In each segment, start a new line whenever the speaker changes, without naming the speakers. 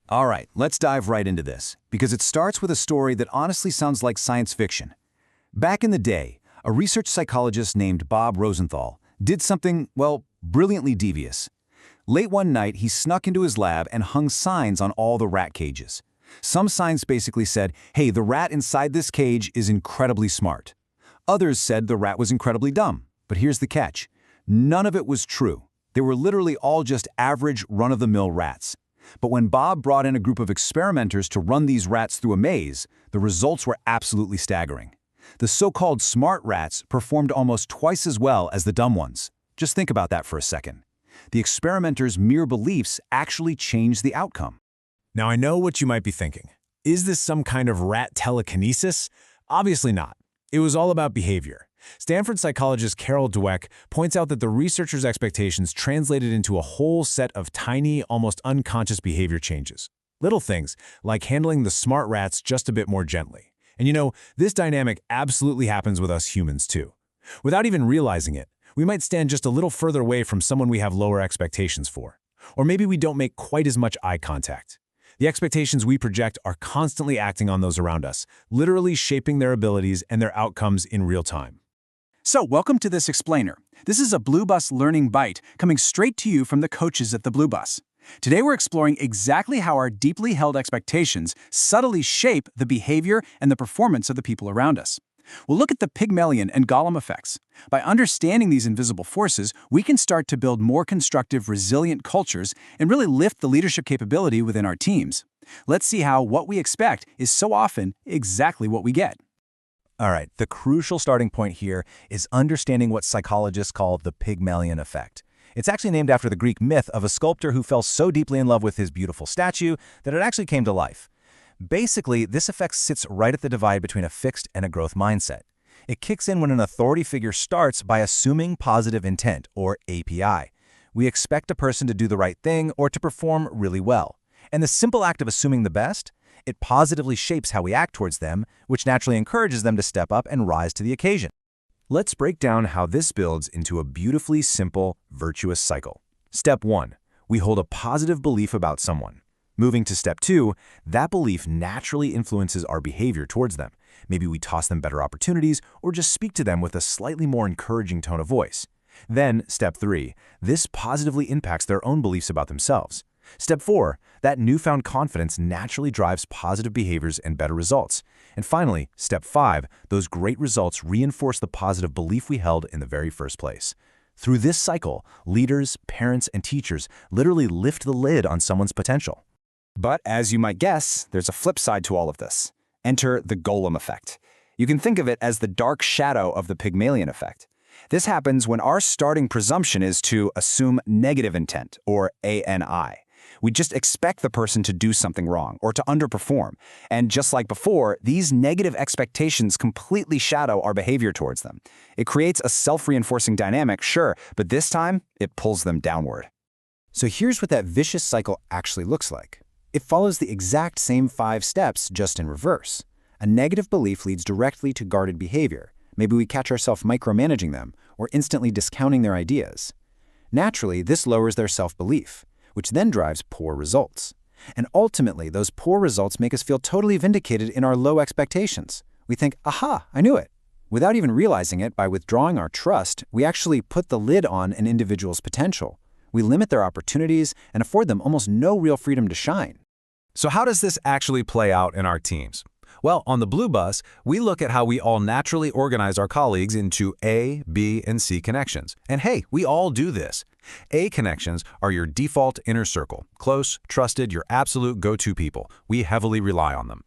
All right, let's dive right into this, because it starts with a story that honestly sounds like science fiction. Back in the day, a research psychologist named Bob Rosenthal did something, well, brilliantly devious. Late one night, he snuck into his lab and hung signs on all the rat cages. Some signs basically said, hey, the rat inside this cage is incredibly smart. Others said the rat was incredibly dumb. But here's the catch. None of it was true. They were literally all just average, run-of-the-mill rats. But when Bob brought in a group of experimenters to run these rats through a maze, the results were absolutely staggering. The so-called smart rats performed almost twice as well as the dumb ones. Just think about that for a second. The experimenters' mere beliefs actually changed the outcome.
Now I know what you might be thinking. Is this some kind of rat telekinesis? Obviously not. It was all about behavior. Stanford psychologist Carol Dweck points out that the researchers' expectations translated into a whole set of tiny, almost unconscious behavior changes. Little things, like handling the smart rats just a bit more gently. And you know, this dynamic absolutely happens with us humans too. Without even realizing it, we might stand just a little further away from someone we have lower expectations for. Or maybe we don't make quite as much eye contact. The expectations we project are constantly acting on those around us, literally shaping their abilities and their outcomes in real time.
So, welcome to this explainer. This is a Blue Bus Learning Bite coming straight to you from the coaches at the Blue Bus. Today we're exploring exactly how our deeply held expectations subtly shape the behavior and the performance of the people around us. We'll look at the Pygmalion and Golem effects. By understanding these invisible forces, we can start to build more constructive, resilient cultures and really lift the leadership capability within our teams. Let's see how what we expect is so often exactly what we get.
All right, the crucial starting point here is understanding what psychologists call the Pygmalion Effect. It's actually named after the Greek myth of a sculptor who fell so deeply in love with his beautiful statue that it actually came to life. Basically, this effect sits right at the divide between a fixed and a growth mindset. It kicks in when an authority figure starts by assuming positive intent, or API. We expect a person to do the right thing or to perform really well. And the simple act of assuming the best, it positively shapes how we act towards them, which naturally encourages them to step up and rise to the occasion. Let's break down how this builds into a beautifully simple, virtuous cycle. Step 1. We hold a positive belief about someone. Moving to step 2, that belief naturally influences our behavior towards them. Maybe we toss them better opportunities or just speak to them with a slightly more encouraging tone of voice. Then, step 3, this positively impacts their own beliefs about themselves. Step 4, that newfound confidence naturally drives positive behaviors and better results. And finally, step 5, those great results reinforce the positive belief we held in the very first place. Through this cycle, leaders, parents, and teachers literally lift the lid on someone's potential.
But as you might guess, there's a flip side to all of this. Enter the Golem Effect. You can think of it as the dark shadow of the Pygmalion Effect. This happens when our starting presumption is to assume negative intent, or ANI. We just expect the person to do something wrong or to underperform. And just like before, these negative expectations completely shadow our behavior towards them. It creates a self-reinforcing dynamic, sure, but this time, it pulls them downward.
So here's what that vicious cycle actually looks like. It follows the exact same 5 steps, just in reverse. A negative belief leads directly to guarded behavior. Maybe we catch ourselves micromanaging them or instantly discounting their ideas. Naturally, this lowers their self-belief, which then drives poor results. And ultimately, those poor results make us feel totally vindicated in our low expectations. We think, aha, I knew it. Without even realizing it, by withdrawing our trust, we actually put the lid on an individual's potential. We limit their opportunities and afford them almost no real freedom to shine.
So how does this actually play out in our teams? Well, on the Blue Bus, we look at how we all naturally organize our colleagues into A, B, and C connections. And hey, we all do this. A connections are your default inner circle, close, trusted, your absolute go-to people. We heavily rely on them.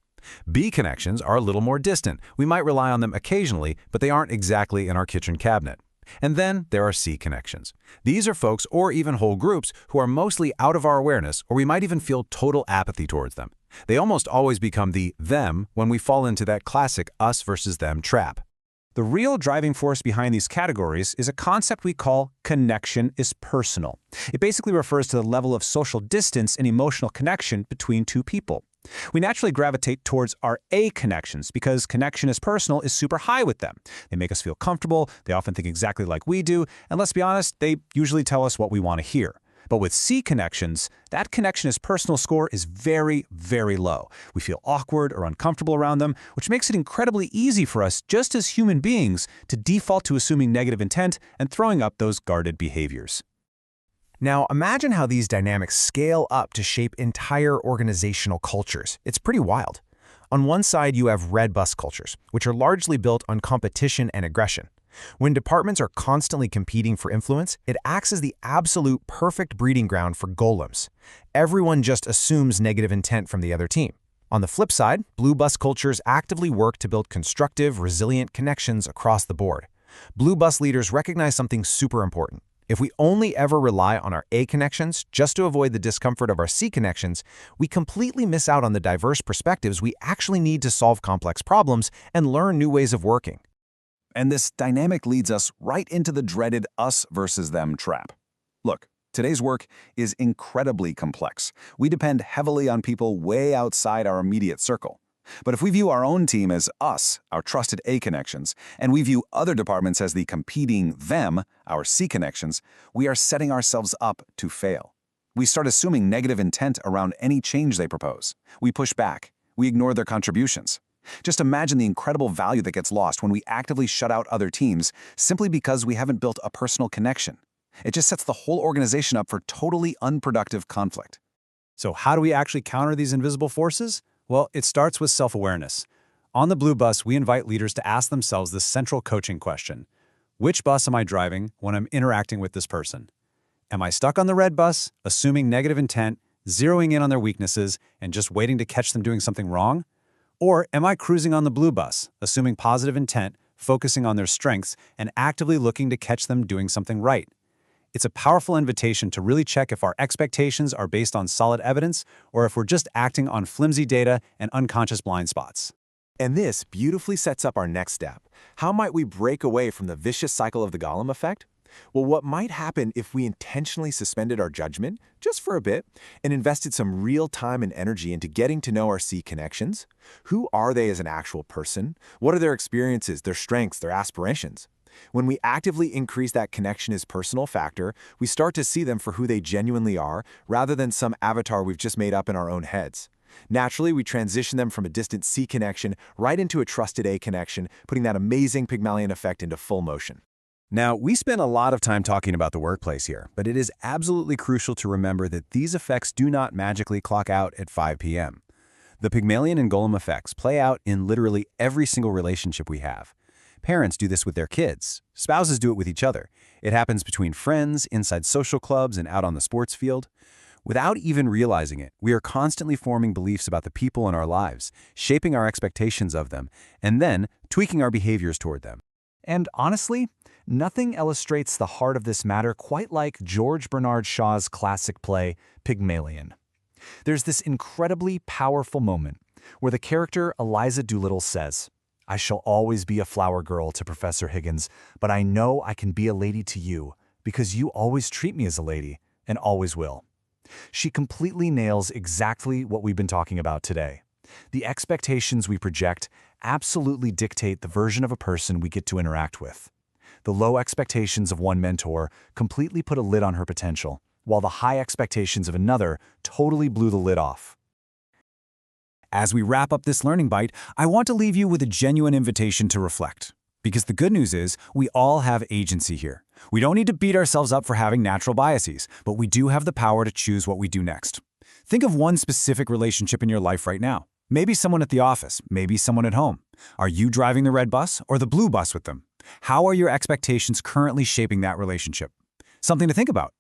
B connections are a little more distant. We might rely on them occasionally, but they aren't exactly in our kitchen cabinet. And then there are C connections. These are folks or even whole groups who are mostly out of our awareness, or we might even feel total apathy towards them. They almost always become the them when we fall into that classic us versus them trap.
The real driving force behind these categories is a concept we call connection is personal. It basically refers to the level of social distance and emotional connection between two people. We naturally gravitate towards our A connections because connection is personal is super high with them. They make us feel comfortable, they often think exactly like we do, and let's be honest, they usually tell us what we want to hear. But with C connections, that connectionist personal score is very, very low. We feel awkward or uncomfortable around them, which makes it incredibly easy for us, just as human beings, to default to assuming negative intent and throwing up those guarded behaviors.
Now, imagine how these dynamics scale up to shape entire organizational cultures. It's pretty wild. On one side, you have red bus cultures, which are largely built on competition and aggression. When departments are constantly competing for influence, it acts as the absolute perfect breeding ground for golems. Everyone just assumes negative intent from the other team. On the flip side, blue bus cultures actively work to build constructive, resilient connections across the board. Blue bus leaders recognize something super important. If we only ever rely on our A connections just to avoid the discomfort of our C connections, we completely miss out on the diverse perspectives we actually need to solve complex problems and learn new ways of working.
And this dynamic leads us right into the dreaded us versus them trap. Look, today's work is incredibly complex. We depend heavily on people way outside our immediate circle. But if we view our own team as us, our trusted A connections, and we view other departments as the competing them, our C connections, we are setting ourselves up to fail. We start assuming negative intent around any change they propose. We push back. We ignore their contributions. Just imagine the incredible value that gets lost when we actively shut out other teams simply because we haven't built a personal connection. It just sets the whole organization up for totally unproductive conflict.
So how do we actually counter these invisible forces? Well, it starts with self-awareness. On the blue bus, we invite leaders to ask themselves this central coaching question. Which bus am I driving when I'm interacting with this person? Am I stuck on the red bus, assuming negative intent, zeroing in on their weaknesses, and just waiting to catch them doing something wrong? Or am I cruising on the blue bus, assuming positive intent, focusing on their strengths, and actively looking to catch them doing something right? It's a powerful invitation to really check if our expectations are based on solid evidence or if we're just acting on flimsy data and unconscious blind spots.
And this beautifully sets up our next step. How might we break away from the vicious cycle of the Golem effect? Well, what might happen if we intentionally suspended our judgment, just for a bit, and invested some real time and energy into getting to know our C connections? Who are they as an actual person? What are their experiences, their strengths, their aspirations? When we actively increase that connection as personal factor, we start to see them for who they genuinely are, rather than some avatar we've just made up in our own heads. Naturally, we transition them from a distant C connection right into a trusted A connection, putting that amazing Pygmalion effect into full motion.
Now, we spent a lot of time talking about the workplace here, but it is absolutely crucial to remember that these effects do not magically clock out at 5 p.m. The Pygmalion and Golem effects play out in literally every single relationship we have. Parents do this with their kids. Spouses do it with each other. It happens between friends, inside social clubs, and out on the sports field. Without even realizing it, we are constantly forming beliefs about the people in our lives, shaping our expectations of them, and then tweaking our behaviors toward them.
And honestly, nothing illustrates the heart of this matter quite like George Bernard Shaw's classic play, Pygmalion. There's this incredibly powerful moment where the character Eliza Doolittle says, "I shall always be a flower girl to Professor Higgins, but I know I can be a lady to you because you always treat me as a lady and always will." She completely nails exactly what we've been talking about today. The expectations we project absolutely dictate the version of a person we get to interact with. The low expectations of one mentor completely put a lid on her potential, while the high expectations of another totally blew the lid off. As we wrap up this learning bite, I want to leave you with a genuine invitation to reflect. Because the good news is, we all have agency here. We don't need to beat ourselves up for having natural biases, but we do have the power to choose what we do next. Think of one specific relationship in your life right now. Maybe someone at the office, maybe someone at home. Are you driving the red bus or the blue bus with them? How are your expectations currently shaping that relationship? Something to think about.